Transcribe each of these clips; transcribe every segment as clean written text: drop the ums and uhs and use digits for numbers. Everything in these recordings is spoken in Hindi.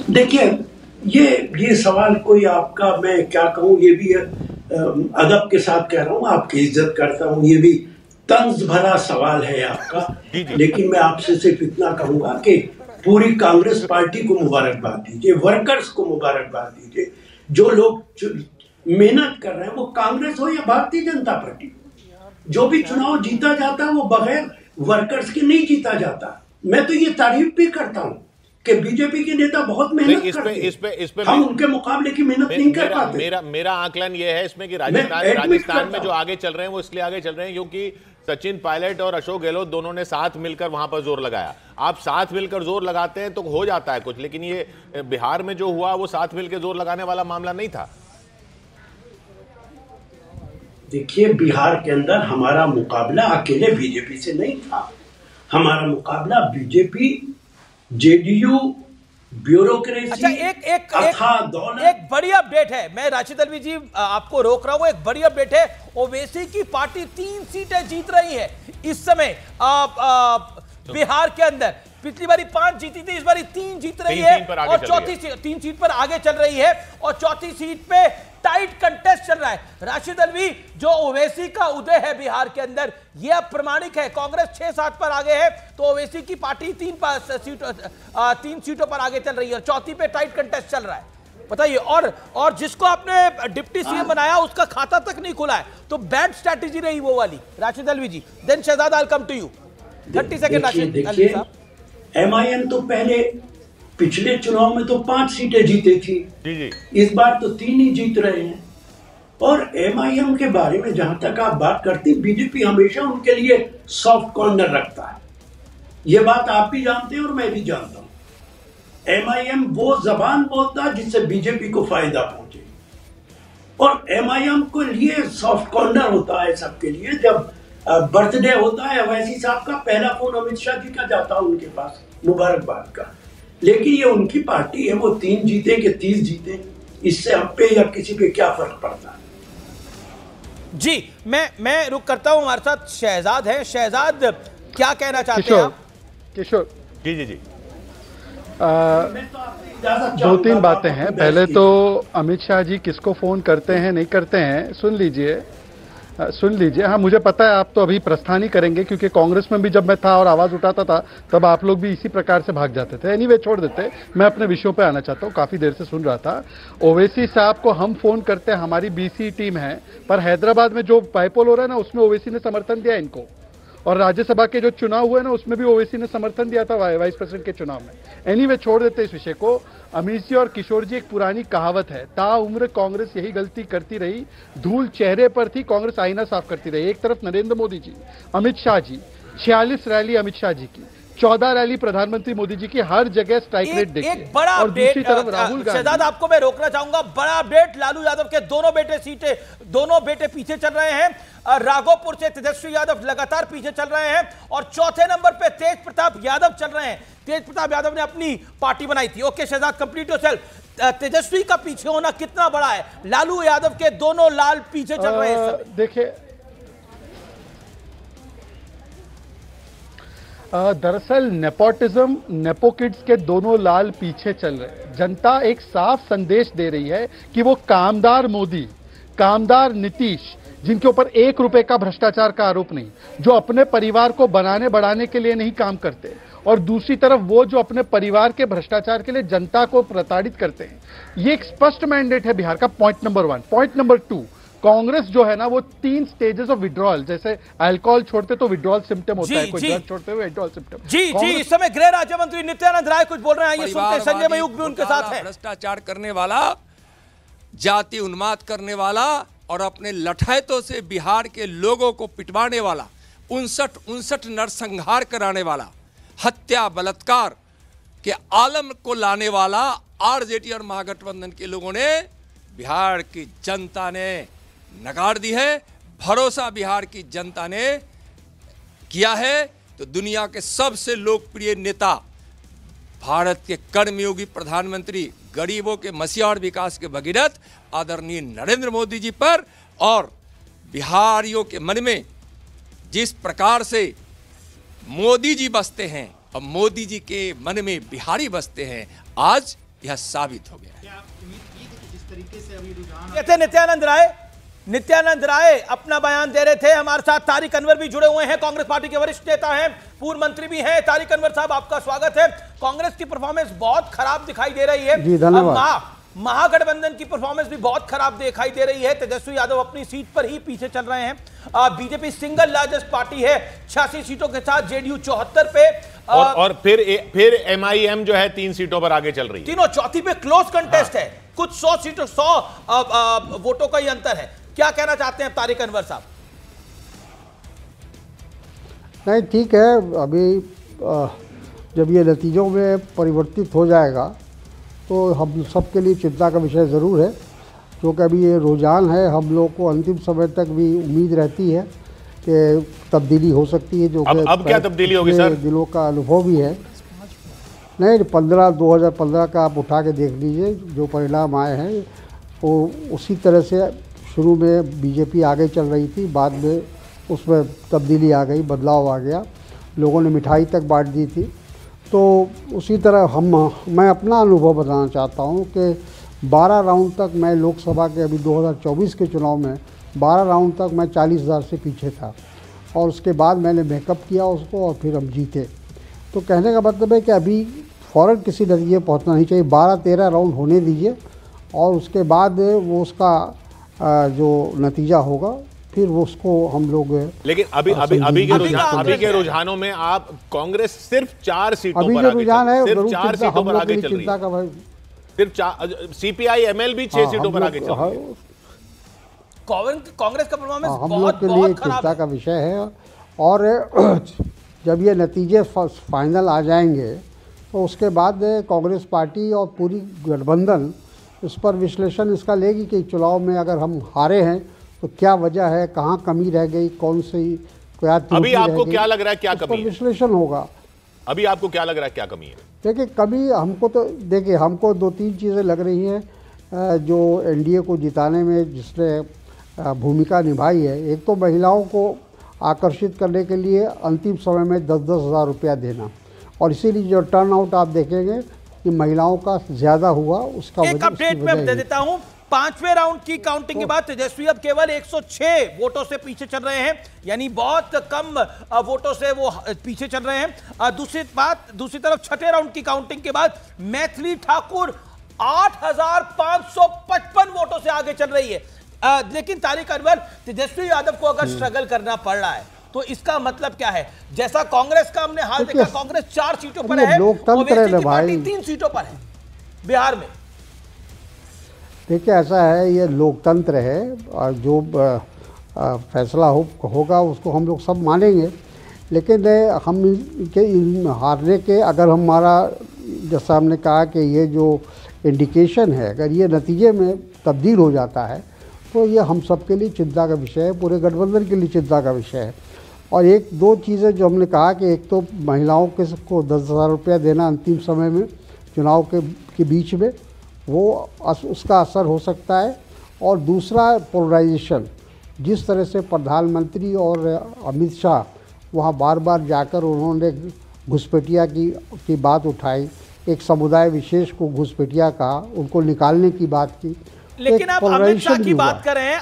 देखिए, ये सवाल कोई आपका, मैं क्या कहूँ, ये भी अदब के साथ कह रहा हूँ, आपकी इज्जत करता हूँ, ये भी तंज भरा सवाल है आपका। लेकिन मैं आपसे सिर्फ इतना कहूंगा कि पूरी कांग्रेस पार्टी को मुबारकबाद दीजिए, वर्कर्स को मुबारकबाद दीजिए। जो लोग मेहनत कर रहे हैं, वो कांग्रेस हो या भारतीय जनता पार्टी, जो भी चुनाव जीता जाता है वो बगैर वर्कर्स के नहीं जीता जाता। मैं तो ये तारीफ भी करता हूँ कि बीजेपी के नेता बहुत मेहनत करते हैं, हम उनके मुकाबले की मेहनत नहीं कर पाते। मेरा आकलन ये है इसमें कि राजस्थान में जो आगे चल रहे हैं वो इसलिए आगे चल रहे हैं क्योंकि सचिन पायलट और अशोक गहलोत दोनों ने साथ मिलकर वहां पर जोर लगाया। आप साथ मिलकर जोर लगाते हैं तो हो जाता है कुछ, लेकिन ये बिहार में जो हुआ वो साथ मिलकर जोर लगाने वाला मामला नहीं था। देखिए, बिहार के अंदर हमारा मुकाबला अकेले बीजेपी से नहीं था, हमारा मुकाबला बीजेपी, जेडीयू, ब्यूरोक्रेसी। अच्छा, एक बड़ी अपडेट है, मैं राशिद अल्वी जी आपको रोक रहा हूं, एक बड़ी अपडेट है। ओवैसी की पार्टी 3 सीटें जीत रही है इस समय बिहार के अंदर। पिछली बारी 5 जीती थी, इस बारी 3 जीत रही है और चौथी 3 सीट पर आगे चल रही है और चौथी सीट पे टाइट कंटेस्ट चल रहा है। राशिद अल्वी, जो ओवैसी का उदय है बिहार के अंदर, यह अब प्रमाणिक है। कांग्रेस 6-7 पर आगे है तो ओवैसी की पार्टी 3 सीटों पर आगे चल रही है और चौथी पे टाइट कंटेस्ट चल रहा है। बताइए, और जिसको आपने डिप्टी सीएम बनाया उसका खाता तक नहीं खुला है, तो बैड स्ट्रैटेजी रही वो वाली। Rashid Alvi ji, then Shahzad, I will come to you. 30 second Rashid Alvi साहब। एमआईएम तो पहले पिछले चुनाव में तो 5 सीटें जीती थी, इस बार तो 3 ही जीत रहे हैं। और एमआईएम के बारे में जहां तक आप बात करती, बीजेपी हमेशा उनके लिए सॉफ्ट कॉर्नर रखता है, ये बात आप भी जानते हैं और मैं भी जानता हूं। एमआईएम वो जबान बोलता है जिससे बीजेपी को फायदा पहुंचे, और एमआईएम के लिए सॉफ्ट कॉर्नर होता है सबके लिए। जब बर्थडे होता है ओवैसी साहब का, पहला फोन अमित शाह जी का जाता है उनके पास मुबारकबाद का। लेकिन ये उनकी पार्टी है, वो 3 जीते कि 30 जीते, इससे हम पे या किसी पे क्या फर्क पड़ता है। जी, मैं रुक करता हूं, हमारे साथ शहजाद है। शहजाद, क्या कहना चाहते हैं आप? किशोर जी 2-3 बातें हैं। पहले तो अमित शाह जी किसको फोन करते हैं नहीं करते हैं सुन लीजिए। हाँ, मुझे पता है आप तो अभी प्रस्थान ही करेंगे, क्योंकि कांग्रेस में भी जब मैं था और आवाज उठाता था तब आप लोग भी इसी प्रकार से भाग जाते थे। एनीवे, छोड़ देते, मैं अपने विषयों पे आना चाहता हूँ। काफी देर से सुन रहा था, ओवैसी साहब को हम फोन करते हैं, हमारी बीसी टीम है, पर हैदराबाद में जो बाइपोल हो रहा है ना, उसमें ओवैसी ने समर्थन दिया इनको, और राज्यसभा के जो चुनाव हुए ना उसमें भी ओवैसी ने समर्थन दिया था वाइस प्रेसिडेंट के चुनाव में। एनीवे, छोड़ देते इस विषय को। अमित जी और किशोर जी, एक पुरानी कहावत है, ताउम्र कांग्रेस यही गलती करती रही, धूल चेहरे पर थी, कांग्रेस आईना साफ करती रही। एक तरफ नरेंद्र मोदी जी, अमित शाह जी, 46 रैली अमित शाह जी की, 14 रैली प्रधानमंत्री मोदी जी की, हर जगह स्ट्राइक रेट देखिए। एक बड़ा अपडेट, शहजाद आपको मैं रोकना चाहूंगा, बड़ा अपडेट, लालू यादव के दोनों बेटे पीछे चल रहे हैं। राघोपुर से तेजस्वी यादव लगातार पीछे चल रहे हैं और चौथे नंबर पे तेज प्रताप यादव चल रहे हैं। तेज प्रताप यादव ने अपनी पार्टी बनाई थी। Okay Shahzad, complete yourself. Tejashwi का पीछे होना कितना बड़ा है? लालू यादव के दोनों लाल पीछे चल रहे हैं। देखिए, दरअसल नेपोटिज्म, नेपो किड्स के दोनों लाल पीछे चल रहे हैं। जनता एक साफ संदेश दे रही है कि वो कामदार मोदी, कामदार नीतीश, जिनके ऊपर 1 रुपए का भ्रष्टाचार का आरोप नहीं, जो अपने परिवार को बनाने बढ़ाने के लिए नहीं काम करते, और दूसरी तरफ वो जो अपने परिवार के भ्रष्टाचार के लिए जनता को प्रताड़ित करते हैं। ये एक स्पष्ट मैंडेट है बिहार का, point number 1। Point number 2, Congress जो है ना वो 3 स्टेजेस ऑफ विड्रॉल, जैसे अल्कोहल छोड़ते तो विड्रॉल सिम्टम होता है, कोई ड्रग छोड़ते हुए विड्रॉल सिम्टम। जी, इस समय गृह राज्य मंत्री नित्यानंद राय कुछ बोल रहे हैं, ये सुनते हैं। संजय मयूख भी उनके साथ है। भ्रष्टाचार करने वाला, जाति उन्माद करने वाला और अपने लठैतों से बिहार के लोगों को पिटवाने वाला, 59 नरसंहार कराने वाला, हत्या बलात्कार के आलम को लाने वाला आरजेडी और महागठबंधन के लोगों ने, बिहार की जनता ने नकार दी है। भरोसा बिहार की जनता ने किया है तो दुनिया के सबसे लोकप्रिय नेता, भारत के कर्मयोगी प्रधानमंत्री, गरीबों के मसीहा और विकास के भगीरथ आदरणीय नरेंद्र मोदी जी पर, और बिहारियों के मन में जिस प्रकार से मोदी जी बसते हैं और मोदी जी के मन में बिहारी बसते हैं, आज यह साबित हो गया। जिस तरीके से अभी रुझान ये थे नित्यानंद राय अपना बयान दे रहे थे। हमारे साथ तारिक अनवर भी जुड़े हुए हैं, कांग्रेस पार्टी के वरिष्ठ नेता हैं, पूर्व मंत्री भी हैं। तारिक अनवर साहब, आपका स्वागत है। कांग्रेस की परफॉर्मेंस बहुत खराब दिखाई दे रही है। जी, धन्यवाद। महागठबंधन की परफॉर्मेंस भी बहुत खराब दिखाई दे रही है। तेजस्वी यादव अपनी सीट पर ही पीछे चल रहे हैं। बीजेपी सिंगल लार्जेस्ट पार्टी है 86 सीटों के साथ, जेडीयू 74 पे, और फिर एमआईएम जो है 3 सीटों पर आगे चल रही है। तीनों चौथी पे क्लोज कंटेस्ट है, कुछ 100 सीटों 100 वोटों का ही अंतर है। क्या कहना चाहते हैं तारिक अनवर साहब? नहीं, ठीक है। अभी जब ये नतीजों में परिवर्तित हो जाएगा तो हम सबके लिए चिंता का विषय ज़रूर है, क्योंकि अभी ये रुझान है। हम लोग को अंतिम समय तक भी उम्मीद रहती है कि तब्दीली हो सकती है, जो अब क्या तब्दीली होगी सर? दिलों का अनुभव भी है। नहीं, 2015 का आप उठा के देख लीजिए, जो परिणाम आए हैं वो उसी तरह से शुरू में बीजेपी आगे चल रही थी, बाद में उसमें तब्दीली आ गई, बदलाव आ गया, लोगों ने मिठाई तक बांट दी थी। तो उसी तरह मैं अपना अनुभव बताना चाहता हूँ कि 12 राउंड तक मैं लोकसभा के, अभी 2024 के चुनाव में 12 राउंड तक मैं 40,000 से पीछे था, और उसके बाद मैंने मेकअप किया उसको और फिर हम जीते। तो कहने का मतलब है कि अभी फ़ौरन किसी नतीजे पहुँचना नहीं चाहिए, 12-13 राउंड होने दीजिए, और उसके बाद वो उसका जो नतीजा होगा फिर वो उसको हम लोग। लेकिन अभी के रुझानों में आप कांग्रेस सिर्फ 4 सीटों अभी पर जो आगे रुझान है, सिर्फ 4 सीटों पर आगे चल रही है। सिर्फ सीपीआई एमएल भी 6 सीटों पर आगे चल रही है। कांग्रेस का परफॉर्मेंस हम लोग के लिए चिंता का विषय है। और जब ये नतीजे फाइनल आ जाएंगे तो उसके बाद कांग्रेस पार्टी और पूरी गठबंधन इस पर विश्लेषण इसका लेगी कि चुनाव में अगर हम हारे हैं तो क्या वजह है, कहाँ कमी रह गई, कौन सी क्या अभी आपको क्या लग रहा है क्या कमी है? विश्लेषण होगा। अभी आपको क्या लग रहा है क्या कमी है? देखिए, कमी हमको 2-3 चीज़ें लग रही हैं जो एनडीए को जिताने में जिसने भूमिका निभाई है। एक तो महिलाओं को आकर्षित करने के लिए अंतिम समय में 10-10 हज़ार रुपया देना, और इसीलिए जो टर्न आउट आप देखेंगे कि महिलाओं का ज़्यादा हुआ, उसका एक अपडेट मैं दे देता हूं। 5वें राउंड की काउंटिंग के बाद तेजस्वी अब केवल 106 वोटों से पीछे चल रहे हैं, यानी बहुत कम वोटों से वो पीछे चल रहे हैं। दूसरी तरफ 6ठे राउंड की काउंटिंग के बाद मैथिली ठाकुर 8,555 वोटों से आगे चल रही है। लेकिन तारिक अनवर, तेजस्वी यादव को अगर स्ट्रगल करना पड़ रहा है तो इसका मतलब क्या है? जैसा कांग्रेस का हमने हाल देखा, कांग्रेस 4 सीटों पर है, लोकतंत्र है भाई, 3 सीटों पर है बिहार में। देखिए, ऐसा है, ये लोकतंत्र है, और जो फैसला होगा उसको हम लोग सब मानेंगे। लेकिन हम के हारने के, अगर हमारा, जैसा हमने कहा कि ये जो इंडिकेशन है, अगर ये नतीजे में तब्दील हो जाता है तो ये हम सब के लिए चिंता का विषय है, पूरे गठबंधन के लिए चिंता का विषय है। और 1-2 चीज़ें जो हमने कहा कि एक तो महिलाओं को 10,000 रुपया देना अंतिम समय में चुनाव के बीच में, वो उसका असर हो सकता है। और दूसरा, पोलराइजेशन, जिस तरह से प्रधानमंत्री और अमित शाह वहाँ बार बार जाकर उन्होंने घुसपैठिया की बात उठाई, एक समुदाय विशेष को घुसपैठिया कहा, उनको निकालने की बात की। लेकिन आप अमित शाह की बात कर रहे हैं।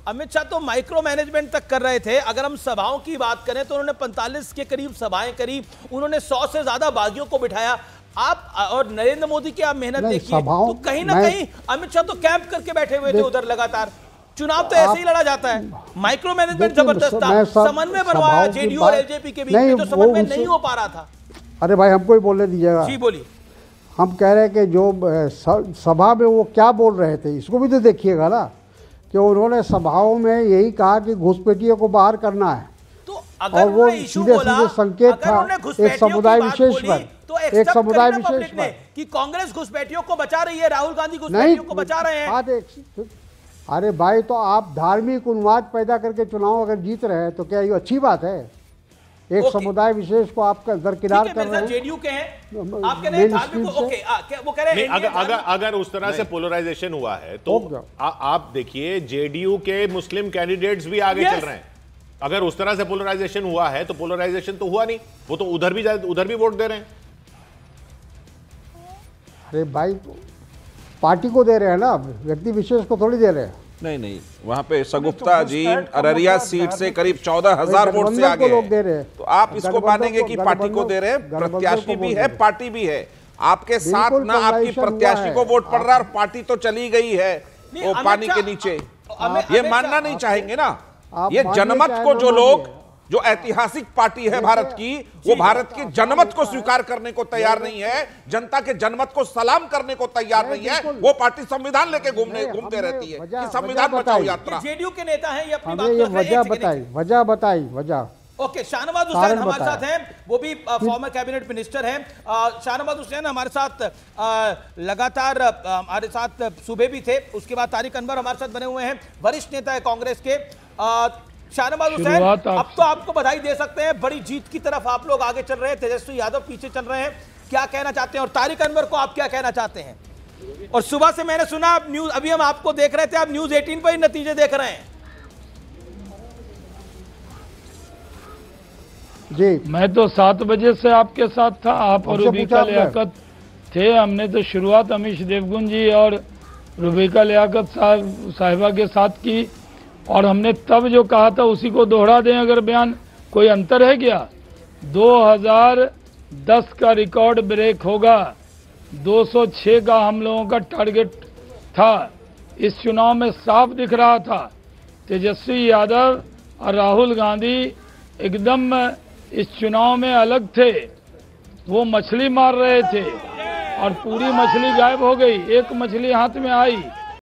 अमित शाह तो माइक्रो मैनेजमेंट तक कर रहे थे। अगर हम सभाओं की बात करें तो उन्होंने 45 के करीब सभाएं करी, उन्होंने 100 से ज्यादा बागियों को बिठाया। आप और नरेंद्र मोदी की आप मेहनत देखिए, तो कहीं ना कहीं अमित शाह तो कैंप करके बैठे हुए थे उधर लगातार। चुनाव तो ऐसे ही लड़ा जाता है। माइक्रो मैनेजमेंट जबरदस्त था, समन्वय बनवाया जेडीयू और एलजेपी के बीच में, जो समन्वय नहीं हो पा रहा था। अरे भाई, हमको ही बोलने दीजिएगा। जी बोलिए। हम कह रहे हैं कि जो सभा में वो क्या बोल रहे थे, इसको भी तो देखिएगा ना, कि उन्होंने सभाओं में यही कहा कि घुसपैठियों को बाहर करना है। तो अगर और वो सीधे संकेत था एक समुदाय विशेष पर, तो एक समुदाय विशेष पर कि कांग्रेस घुसपैठियों को बचा रही है, राहुल गांधी घुसपैठियों को बचा रहे हैं। अरे भाई, तो आप धार्मिक उन्माद पैदा करके चुनाव अगर जीत रहे हैं तो क्या ये अच्छी बात है? एक समुदाय विशेष को आप दरकिनार कर रहे हैं। जेडीयू के हैं, आप कह रहे हैं धार्मिक को, ओके, वो कह रहे हैं अगर उस तरह से पोलराइजेशन हुआ है तो आप देखिए, जेडीयू के मुस्लिम कैंडिडेट्स भी आगे चल रहे हैं। अगर उस तरह से पोलराइजेशन हुआ है तो पोलराइजेशन तो हुआ नहीं, वो तो उधर भी वोट दे रहे हैं। अरे भाई, पार्टी को दे रहे हैं ना, व्यक्ति विशेष को थोड़ी दे रहे हैं। नहीं, वहाँ पे सगुप्ता जी अररिया सीट से करीब 14,000 वोट से आगे लोग दे रहे हैं, तो आप इसको मानेंगे कि पार्टी को दे रहे हैं? प्रत्याशी भी है, पार्टी भी है, आपके साथ ना आपकी प्रत्याशी को वोट पड़ रहा है और पार्टी तो चली गई है वो पानी के नीचे। ये मानना नहीं चाहेंगे ना, ये जनमत को जो लोग, जो ऐतिहासिक पार्टी है भारत की, वो भारत की जनमत को स्वीकार करने को तैयार नहीं है, जनता के जनमत को सलाम करने को तैयार नहीं है, वो पार्टी संविधान लेके घूमते रहती है कि संविधान बचाओ यात्रा। जेडीयू के नेता हैं, ये अपनी वजह बताई। ओके, शाहनवाज हुसैन हमारे साथ हैं, वो भी फॉर्मर कैबिनेट मिनिस्टर हैं। शाहनवाज हुसैन हमारे साथ लगातार हमारे साथ सूबे भी थे, उसके बाद तारिक अनवर हमारे साथ बने हुए हैं, वरिष्ठ नेता है कांग्रेस के। शाहनवाज हुसैन, अब तो आपको बधाई दे सकते हैं, बड़ी जीत की तरफ आप लोग आगे चल रहे हैं, तेजस्वी यादव पीछे चल रहे हैं, क्या कहना चाहते हैं? और तारिक अनवर को आप क्या कहना चाहते हैं? और सुबह से मैंने सुना आप न्यूज, अभी हम आपको देख रहे थे, आप न्यूज 18 पर ही नतीजे देख रहे हैं। जी, मैं तो 7 बजे से आपके साथ था, आप और रुबिका लियाकत थे। हमने तो शुरुआत अमीश देवगुन जी और रुबिका लियाकत साहिबा के साथ की, और हमने तब जो कहा था उसी को दोहरा दें अगर बयान, कोई अंतर है क्या? 2010 का रिकॉर्ड ब्रेक होगा, 206 का हम लोगों का टारगेट था। इस चुनाव में साफ दिख रहा था तेजस्वी यादव और राहुल गांधी एकदम इस चुनाव में अलग थे, वो मछली मार रहे थे और पूरी मछली गायब हो गई, एक मछली हाथ में आई।